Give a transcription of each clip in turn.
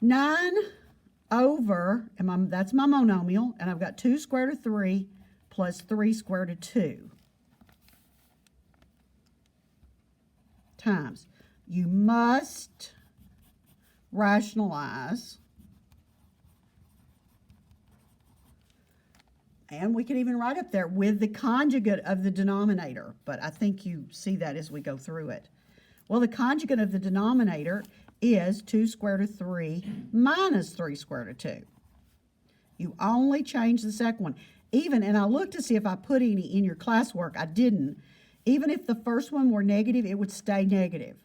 9 over, and that's my monomial, and I've got 2 square root of 3 plus 3 square root of 2 times. You must rationalize, and we can even write up there with the conjugate of the denominator, but I think you see that as we go through it. Well, the conjugate of the denominator is 2 square root of 3 minus 3 square root of 2. You only change the second one. Even, and I looked to see if I put any in your classwork. I didn't. Even if the first one were negative, it would stay negative.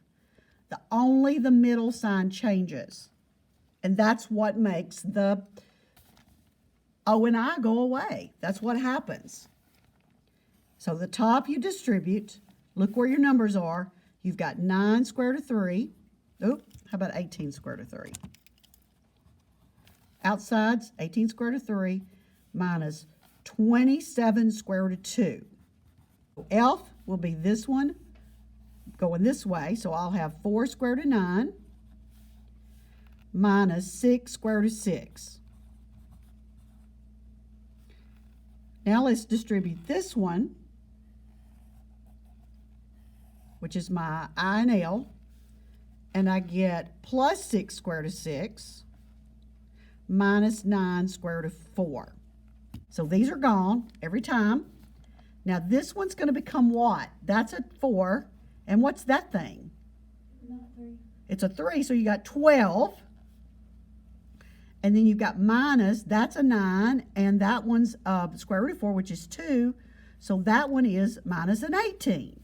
Only the middle sign changes. And that's what makes the O and I go away. That's what happens. So the top you distribute. Look where your numbers are. You've got 9 square root of 3. Oop, how about 18 square root of 3? Outside's 18 square root of 3 minus 27 square root of 2. F will be this one going this way, so I'll have 4 square root of 9 minus 6 square root of 6. Now let's distribute this one, which is my I and L, and I get plus 6 square root of 6 minus 9 square root of 4. So these are gone every time. Now this one's going to become what? That's a 4. And what's that thing? Not 3. It's a 3, so you got 12. And then you've got minus, that's a 9, and that one's square root of 4, which is 2. So that one is minus an 18.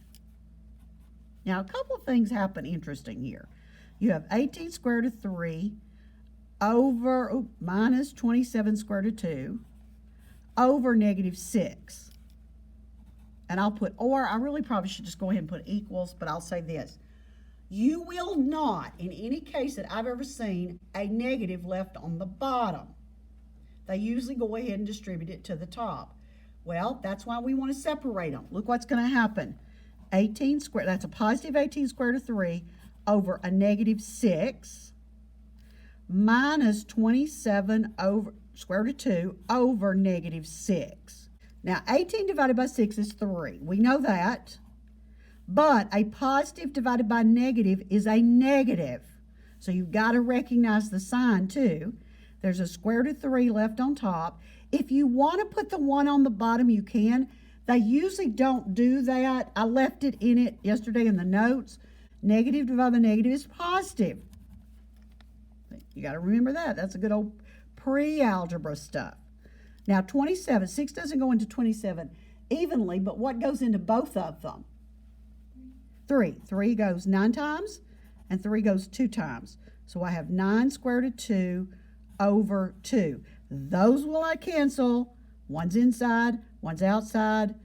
Now, a couple of things happen interesting here. You have 18 square root of 3 over minus 27 square root of 2 over negative 6. And I'll put, or I really probably should just go ahead and put equals, but I'll say this. You will not, in any case that I've ever seen, a negative left on the bottom. They usually go ahead and distribute it to the top. Well, that's why we want to separate them. Look what's going to happen. 18 squared, that's a positive 18 square root of 3 over a negative 6 minus 27 over square root of 2 over negative 6. Now, 18 divided by 6 is 3. We know that. But a positive divided by negative is a negative. So you've got to recognize the sign too. There's a square root of 3 left on top. If you want to put the 1 on the bottom, you can. They usually don't do that. I left it in it yesterday in the notes. Negative divided by negative is positive. You got to remember that. That's a good old pre-algebra stuff. Now 27, 6 doesn't go into 27 evenly, but what goes into both of them? 3. 3 goes 9 times, and 3 goes 2 times. So I have 9 square root of 2 over 2. Those will I cancel. One's inside, one's outside.